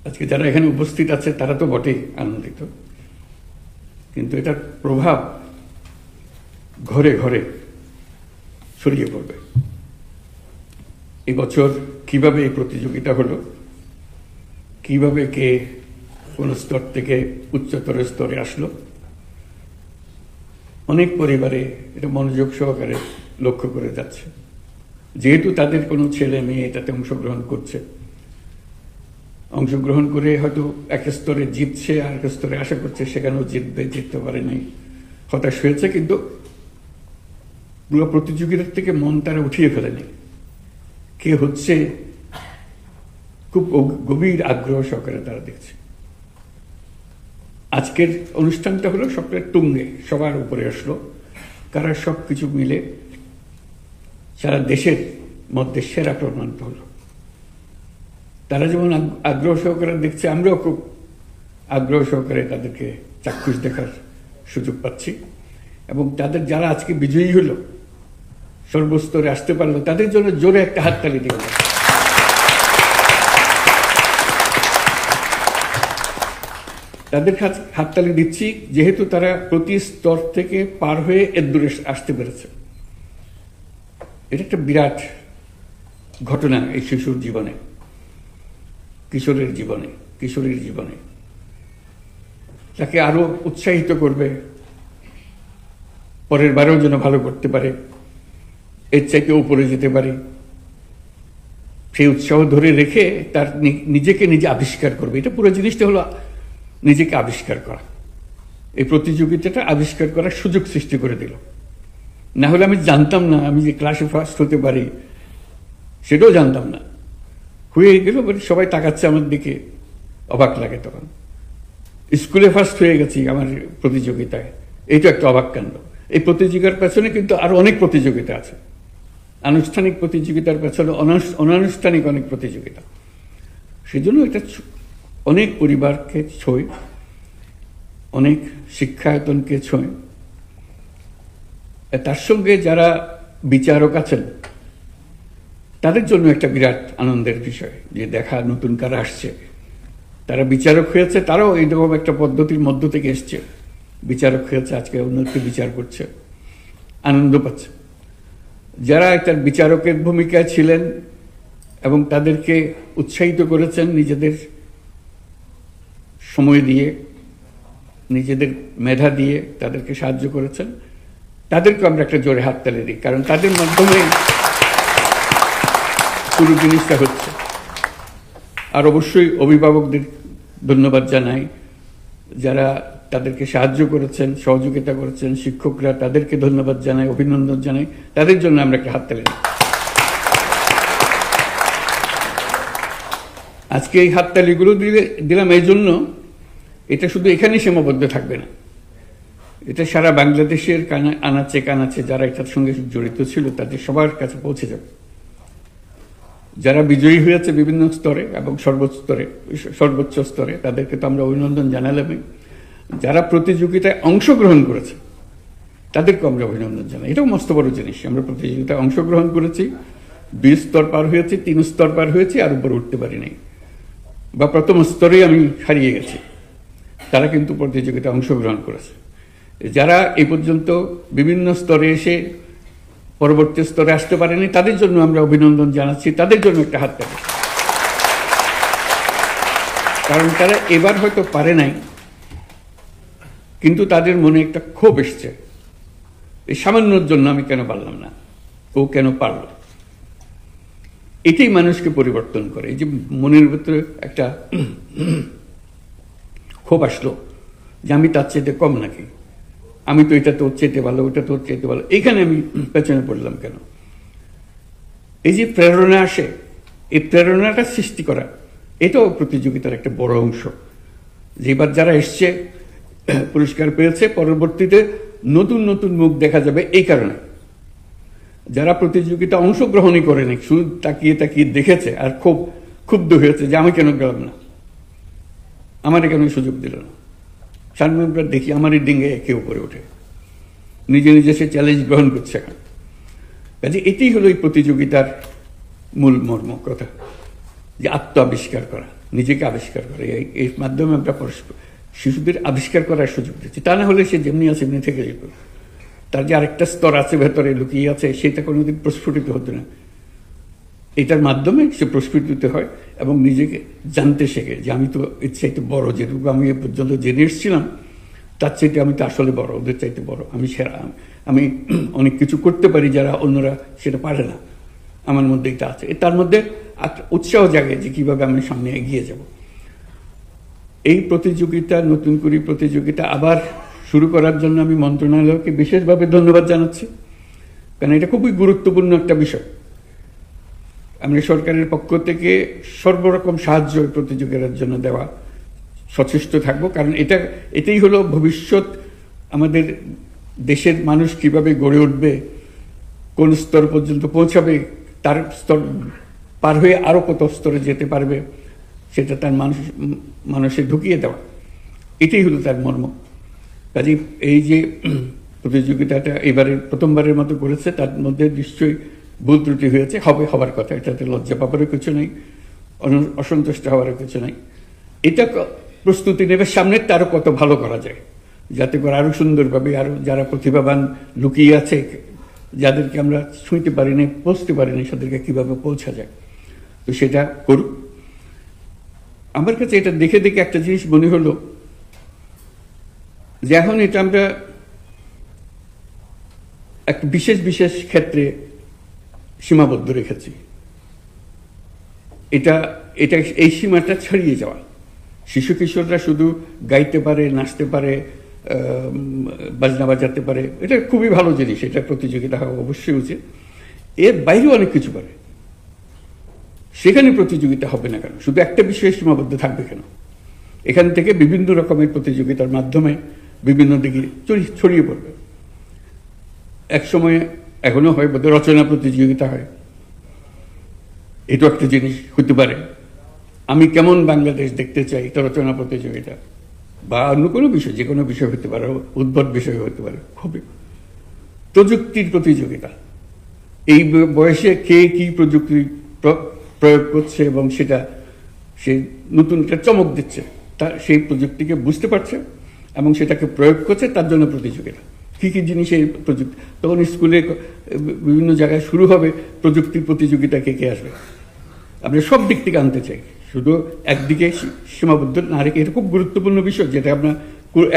আজকে যারা এখানে উপস্থিত আছে তারা তো বটেই আনন্দিত, কিন্তু এটার প্রভাব ঘরে ঘরে ছড়িয়ে পড়বে। এবছর কিভাবে এই প্রতিযোগিতা হলো, কিভাবে কে কোন স্তর থেকে উচ্চতর স্তরে আসলো, অনেক পরিবারে এটা মনোযোগ সহকারে লক্ষ্য করে যাচ্ছে। যেহেতু তাদের কোনো ছেলে মেয়ে এটাতে অংশগ্রহণ করছে, অংশগ্রহণ করে হয়তো এক স্তরে জিতছে, আর এক স্তরে আশা করছে সেখানেও জিতবে, জিততে পারে নাই, হতাশ হয়েছে, কিন্তু পুরো প্রতিযোগিতার থেকে মন তারা উঠিয়ে ফেলেনি। কে হচ্ছে খুব গভীর আগ্রহ সহকারে তারা দেখছে। আজকের অনুষ্ঠানটা হলো সবটা তুঙ্গে, সবার উপরে আসলো, কারা সবকিছু মিলে সারা দেশের মধ্যে সেরা প্রমাণিত হলো। তারা যেমন আগ্রহ সহকারে দেখছে, আমরাও খুব আগ্রহ সহকারে তাদেরকে চাক্ষুষ দেখার সুযোগ পাচ্ছি। এবং তাদের যারা আজকে বিজয়ী হলো, সর্বস্তরে আসতে পারলো, তাদের জন্য জোরে একটা হাততালি দিয়ে তাদের হাততালি দিচ্ছি, যেহেতু তারা প্রতি স্তর থেকে পার হয়ে এর দূরে আসতে পেরেছে। এটা একটা বিরাট ঘটনা এই শিশুর জীবনে, কিশোরের জীবনে, কিশোরীর জীবনে। তাকে আরো উৎসাহিত করবে, পরের বারেও যেন ভালো করতে পারে, এর চাইতে উপরে যেতে পারে, সেই উৎসাহ ধরে রেখে তার নিজেকে নিজে আবিষ্কার করবে। এটা পুরো জিনিসটা হলো নিজেকে আবিষ্কার করা। এই প্রতিযোগিতাটা আবিষ্কার করার সুযোগ সৃষ্টি করে দিল। না হলে আমি জানতাম না আমি যে ক্লাসে ফার্স্ট হতে পারি, সেটাও জানতাম না। হয়ে গেল, সবাই তাকাচ্ছে আমার দিকে, অবাক লাগে। তখন স্কুলে ফার্স্ট হয়ে গেছি আমার প্রতিযোগিতায়, এইটা একটা অবাক কাণ্ড। এই প্রতিযোগিতার পেছনে কিন্তু আরো অনেক প্রতিযোগিতা আছে। আনুষ্ঠানিক প্রতিযোগিতার পেছনে অনানুষ্ঠানিক অনেক প্রতিযোগিতা। সেজন্য এটা অনেক পরিবারকে ছোঁয়, অনেক শিক্ষায়তনকে ছোঁয়। তার সঙ্গে যারা বিচারক আছেন তাদের জন্য একটা বিরাট আনন্দের বিষয়, যে দেখা নতুন কারা আসছে, তারা বিচারক হয়েছে, তারাও এইরকম একটা পদ্ধতির মধ্য থেকে এসছে, বিচারক হয়েছে, আজকে অন্যকে বিচার করছে, আনন্দ পাচ্ছে। যারা একটা বিচারকের ভূমিকায় ছিলেন এবং তাদেরকে উৎসাহিত করেছেন, নিজেদের সময় দিয়ে, নিজেদের মেধা দিয়ে তাদেরকে সাহায্য করেছেন, তাদেরকে আমরা একটা জোরে হাততালি দিই, কারণ তাদের মাধ্যমে পুরো জিনিসটা হচ্ছে। আর অবশ্যই অভিভাবকদের ধন্যবাদ জানাই, যারা তাদেরকে সাহায্য করেছেন, সহযোগিতা করেছেন, শিক্ষকরা, তাদেরকে ধন্যবাদ জানাই, অভিনন্দন জানাই, তাদের জন্য আমরা একটা হাততালি দিই। আজকে এই হাততালিগুলো দিলাম এই জন্য, এটা শুধু এখানেই সীমাবদ্ধ থাকবে না, এটা সারা বাংলাদেশের আনাচে কানাচে যারা এটার সঙ্গে জড়িত ছিল তাদের সবার কাছে পৌঁছে যাবে। যারা বিজয়ী হয়েছে বিভিন্ন স্তরে এবং সর্বোচ্চ স্তরে, তাদেরকে তো আমরা অভিনন্দন জানালামই। যারা প্রতিযোগিতায় অংশগ্রহণ করেছে তাদেরকে আমরা অভিনন্দন জানাই। এটাও মস্ত বড় জিনিস। আমরা প্রতিযোগিতায় অংশগ্রহণ করেছি, 2 স্তর পার হয়েছি, 3 স্তর পার হয়েছি, আর উপরে উঠতে পারি নাই, বা প্রথম স্তরে আমি হারিয়ে গেছি। তারা কিন্তু প্রতিযোগিতায় অংশগ্রহণ করেছে। যারা এই পর্যন্ত বিভিন্ন স্তরে এসে পরবর্তী স্তরে আসতে পারেনি, তাদের জন্য আমরা অভিনন্দন জানাচ্ছি, তাদের জন্য একটা হাততালি। কারণ তারা এবার হয়তো পারে নাই, কিন্তু তাদের মনে একটা ক্ষোভ এসছে, এই সামান্যর জন্য আমি কেন পারলাম না, ও কেন পারল। এটাই মানুষকে পরিবর্তন করে। এই যে মনের ভিতরে একটা ক্ষোভ আসলো যে আমি তার চাইতে কম নাকি, আমি তো এটা তোর চাইতে ভালো, ওটা তোর চাইতে ভালো, এইখানে আমি পেছনে পড়লাম কেন। এই যে প্রেরণা আসে, এই প্রেরণাটা সৃষ্টি করা, এটাও প্রতিযোগিতার একটা বড় অংশ। যেবার যারা এসছে, পুরস্কার পেয়েছে, পরবর্তীতে নতুন নতুন মুখ দেখা যাবে। এই কারণে যারা প্রতিযোগিতা অংশগ্রহণই করেনি, শুধু তাকিয়ে তাকিয়ে দেখেছে আর খুব ক্ষুব্ধ হয়েছে যে আমি কেন গেলাম না, আমার কেন সুযোগ দিল না। সামনে দেখি আমারই ডিঙ্গে কেউ করে ওঠে, নিজে নিজে সে চ্যালেঞ্জ গ্রহণ করছে। এখন কাজে এটাই হলো এই প্রতিযোগিতার মূল মর্ম কথা, যে আত্ম আবিষ্কার করা। নিজেকে আবিষ্কার করে। এর মাধ্যমে আমরা পরস্পর শিশুদের আবিষ্কার করার সুযোগ দিচ্ছি। তা না হলে সে যেমনি আছে এমনি থেকে যেত। তার যে আরেকটা স্তর আছে ভেতরে লুকিয়ে আছে, সেটা কোনোদিন প্রস্ফুটিত হতো না। এটার মাধ্যমে সে প্রস্ফুটিত হয় এবং নিজেকে জানতে শেখে যে আমি তো এর চাইতে বড়, যেটুকু আমি এ পর্যন্ত জেনে এসেছিলাম তার চাইতে আমি তো আসলে বড়, ওদের চাইতে বড়, আমি সেরা, আমি অনেক কিছু করতে পারি যারা অন্যরা সেটা পারে না, আমার মধ্যে এটা আছে। তার মধ্যে উৎসাহ জাগে যে কিভাবে আমি সামনে এগিয়ে যাব। এই প্রতিযোগিতা, নতুন করে প্রতিযোগিতা আবার শুরু করার জন্য আমি মন্ত্রণালয়কে বিশেষভাবে ধন্যবাদ জানাচ্ছি, কারণ এটা খুবই গুরুত্বপূর্ণ একটা বিষয়। আমরা সরকারের পক্ষ থেকে সর্বরকম সাহায্য প্রতিযোগিতার জন্য দেওয়া সচেষ্ট থাকবো, কারণ এটাই হলো ভবিষ্যৎ। আমাদের দেশের মানুষ কিভাবে গড়ে উঠবে, কোন স্তর পর্যন্ত পৌঁছাবে, তার স্তর পার হয়ে আরো কত স্তরে যেতে পারবে, সেটা তার মানুষে ঢুকিয়ে দেওয়া, এটাই হলো তার মর্ম। কাজে এই যে প্রতিযোগিতাটা এবারে প্রথমবারের মতো করেছে, তার মধ্যে নিশ্চয়ই ভুল ত্রুটি হয়েছে, হবার কথা, এটাতে লজ্জা পাবারও কিছু নেই, অসন্তুষ্ট হওয়ারও কিছু নেই। এটা প্রস্তুতি নেবে সামনের আরো কত ভালো করা যায়, যাতে করে আরো সুন্দরভাবে আরো যারা প্রতিভাবান লুকিয়ে আছে, যাদেরকে আমরা ছুঁইতে পারিনি, পৌঁছতে পারিনি, তাদেরকে কিভাবে পৌঁছা যায়, তো সেটা করুক। আমার কাছে এটা দেখে দেখে একটা জিনিস মনে হলো যে এখন এটা আমরা একটা বিশেষ বিশেষ ক্ষেত্রে সীমাবদ্ধ রেখেছি। এটা এই সীমাটা ছাড়িয়ে যাওয়া। শিশু কিশোররা শুধু গাইতে পারে, নাচতে পারে, বাজনা বাজাতে পারে, এটা খুবই ভালো জিনিস, এটা প্রতিযোগিতা হওয়া অবশ্যই উচিত। এর বাইরেও অনেক কিছু পারে, সেখানে প্রতিযোগিতা হবে না কেন? শুধু একটা বিষয়ে সীমাবদ্ধ থাকবে কেন? এখান থেকে বিভিন্ন রকমের প্রতিযোগিতার মাধ্যমে বিভিন্ন দিকে ছড়িয়ে পড়বে। এক সময় এখনো হয় বোধহয় রচনা প্রতিযোগিতা হয়, এটাও একটা জিনিস হতে পারে। আমি কেমন বাংলাদেশ দেখতে চাই, এটা রচনা প্রতিযোগিতা, বা অন্য কোনো বিষয়, যে কোনো বিষয় হতে পারে, উদ্ভট বিষয় হতে পারে, হবে। প্রযুক্তির প্রতিযোগিতা, এই বয়সে কে কি প্রযুক্তি প্রয়োগ করছে এবং সেটা সে নতুন একটা চমক দিচ্ছে, সেই প্রযুক্তিকে বুঝতে পারছে এবং সেটাকে প্রয়োগ করছে, তার জন্য প্রতিযোগিতা। কি কি জিনিস এই প্রযুক্তি, তখন স্কুলে বিভিন্ন জায়গায় শুরু হবে প্রযুক্তির প্রতিযোগিতা, কে কে আসবে। আমরা সব দিক থেকে আনতে চাই, শুধু একদিকে সীমাবদ্ধ না রেখে। এটা খুব গুরুত্বপূর্ণ বিষয় যেটা আমরা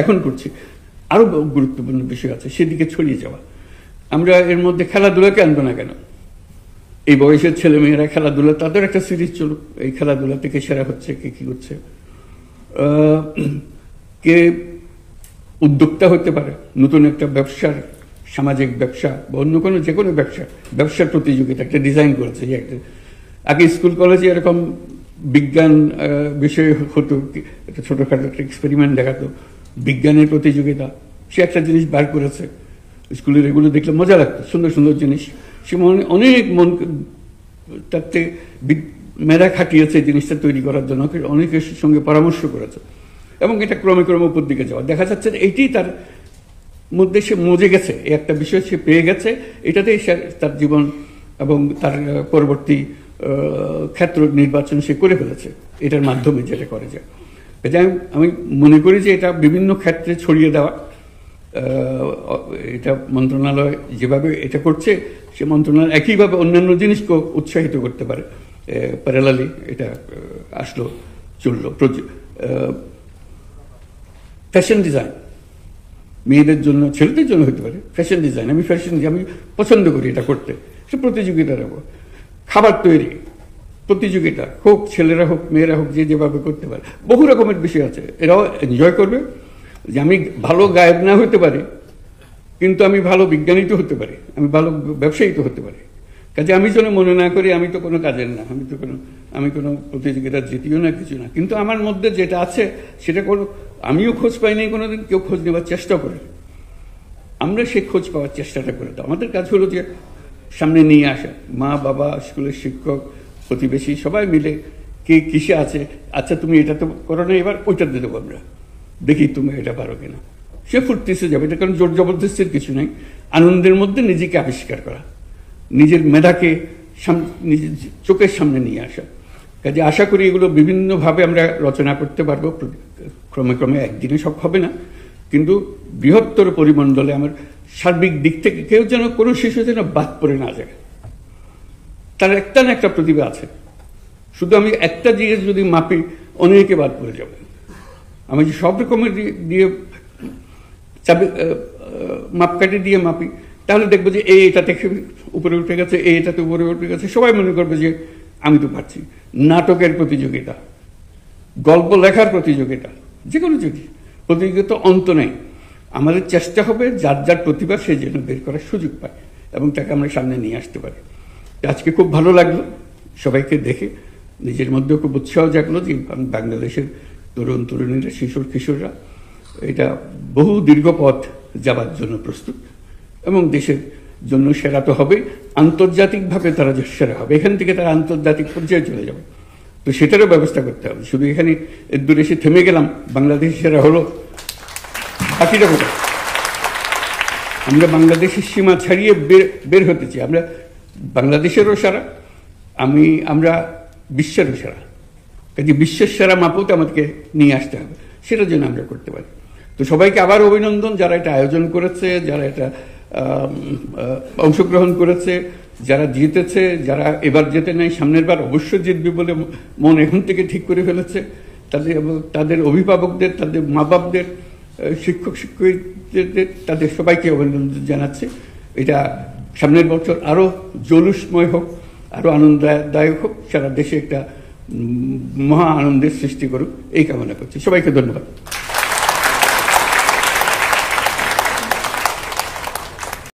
এখন করছি, আরো গুরুত্বপূর্ণ বিষয় আছে, সেদিকে ছড়িয়ে যাওয়া। আমরা এর মধ্যে খেলাধুলাকে আনবো না কেন? এই বয়সের ছেলে মেয়েরা খেলাধুলা, তাদের একটা সিরিজ চলুক, এই খেলাধুলা থেকে সেরা হচ্ছে কে কি করছে, কে উদ্যোক্তা হতে পারে, নতুন একটা ব্যবসার, সামাজিক ব্যবসা বা অন্য কোনো যে কোনো ব্যবসার প্রতিযোগিতা একটা ডিজাইন করেছে। যে একটা আগে স্কুল কলেজে এরকম বিজ্ঞান বিষয় হতো, একটা ছোটখাটো একটা এক্সপেরিমেন্ট দেখাতো, বিজ্ঞানের প্রতিযোগিতা, সে একটা জিনিস বার করেছে। স্কুলের এগুলো দেখলে মজা লাগতো, সুন্দর সুন্দর জিনিস। সে অনেক তাতে মেধা খাটিয়েছে জিনিসটা তৈরি করার জন্য, অনেকের সঙ্গে পরামর্শ করেছে এবং এটা ক্রমে ক্রমে উপর দিকে যাওয়া দেখা যাচ্ছে। এইটি তার মধ্যে সে মজে গেছে, একটা বিষয় সে পেয়ে গেছে, এটাতেই সে তার জীবন এবং তার পরবর্তী ক্ষেত্র নির্বাচন সে করে ফেলেছে, এটার মাধ্যমে যেটা করে যায়। আমি মনে করি যে এটা বিভিন্ন ক্ষেত্রে ছড়িয়ে দেওয়া, এটা মন্ত্রণালয় যেভাবে এটা করছে, সে মন্ত্রণালয় একইভাবে অন্যান্য জিনিসকেও উৎসাহিত করতে পারে। প্যারালালি এটা আসলো, চললো। ফ্যাশন ডিজাইন মেয়েদের জন্য, ছেলেদের জন্য হতে পারে। ফ্যাশন ডিজাইন, আমি পছন্দ করি এটা করতে, সে প্রতিযোগিতা রাখবো। খাবার তৈরি প্রতিযোগিতা হোক, ছেলেরা হোক মেয়েরা হোক, যে যেভাবে করতে পারে, বহু রকমের বিষয় আছে, এরাও এনজয় করবে। যে আমি ভালো গায়ক না হতে পারি, কিন্তু আমি ভালো বিজ্ঞানী তো হতে পারি, আমি ভালো ব্যবসায়ী তো হতে পারি। কাজে আমি যেন মনে না করি আমি তো কোনো কাজের না, আমি কোনো প্রতিযোগিতা জিতিও না, কিছু না, কিন্তু আমার মধ্যে যেটা আছে সেটা কোনো, আমিও খোঁজ পাইনি কোনোদিন, কেউ খোঁজ নেওয়ার চেষ্টা করে, আমরা সেই খোঁজ পাওয়ার চেষ্টাটা করে দাও। আমাদের কাজ হলো যে সামনে নিয়ে আসা, মা বাবা, স্কুলের শিক্ষক, প্রতিবেশী, সবাই মিলে কে কিসে আছে, আচ্ছা তুমি এটা তো করো না, এবার ওইটা দিয়ে দেবো, আমরা দেখি তুমি এটা পারো কিনা। সে ফুর্তিতে যাবে, এটা কারণ জোর জবরদস্তির কিছু নাই, আনন্দের মধ্যে নিজেকে আবিষ্কার করা, নিজের মেধাকে নিজের চোখের সামনে নিয়ে আসা, কাজে আশা করি এগুলো বিভিন্নভাবে আমরা রচনা করতে পারবো। ক্রমে ক্রমে একদিনে সব হবে না, কিন্তু বৃহত্তর পরিমণ্ডলে আমার সার্বিক দিক থেকে কেউ যেন কোনো শিশু যেন বাদ পড়ে না যায়। তার একটা না একটা প্রতিভা আছে, শুধু আমি একটা জিনিস যদি মাপি অনেকে বাদ পড়ে যাবে। আমি যে সব রকমের দিয়ে মাপকাঠি দিয়ে মাপি, তাহলে দেখবো যে এটা থেকে উপরে উঠে গেছে, এটাতে উপরে উঠে গেছে, সবাই মনে করবে যে আমি তো পারছি। নাটকের প্রতিযোগিতা, গল্প লেখার প্রতিযোগিতা, যে কোনো জিনিস প্রতিযোগিতা অন্ত নেই। আমাদের চেষ্টা হবে যার যার প্রতিভা সে যেন বের করার সুযোগ পায় এবং তাকে আমরা সামনে নিয়ে আসতে পারি। আজকে খুব ভালো লাগলো সবাইকে দেখে, নিজের মধ্যেও খুব উৎসাহ জাগলো যে বাংলাদেশের তরুণ তরুণীরা, শিশু কিশোররা এটা বহু দীর্ঘ পথ যাবার জন্য প্রস্তুত এবং দেশের জন্য সেরা তো হবে, আন্তর্জাতিকভাবে তারা সেরা হবে। এখান থেকে তারা আন্তর্জাতিক পর্যায়ে চলে যাবে, তো সেটারও ব্যবস্থা করতে হবে। শুধু এখানে এর দূরে এসে থেমে গেলাম, বাংলাদেশ সেরা হলো, বাকিটা কোথায়? আমরা বাংলাদেশের সীমা ছাড়িয়ে বের হতে চাই। আমরা বাংলাদেশেরও সেরা, আমরা বিশ্বেরও সেরা। কাজে বিশ্বের সেরা মাপতে আমাদেরকে নিয়ে আসতে হবে, সেটার জন্য আমরা করতে পারি। তো সবাইকে আবার অভিনন্দন, যারা এটা আয়োজন করেছে, যারা এটা অংশগ্রহণ করেছে, যারা জিতেছে, যারা এবার জেতে নাই সামনের বার অবশ্যই জিতবে বলে মন এখন থেকে ঠিক করে ফেলেছে, তাদের অভিভাবকদের, তাদের মা বাপদের, শিক্ষক শিক্ষিকাদের, তাদের সবাইকে অভিনন্দন জানাচ্ছে। এটা সামনের বছর আরো জলুসময় হোক, আরো আনন্দদায়ক হোক, সারা দেশে একটা মহা আনন্দের সৃষ্টি করুক, এই কামনা করছি। সবাইকে ধন্যবাদ।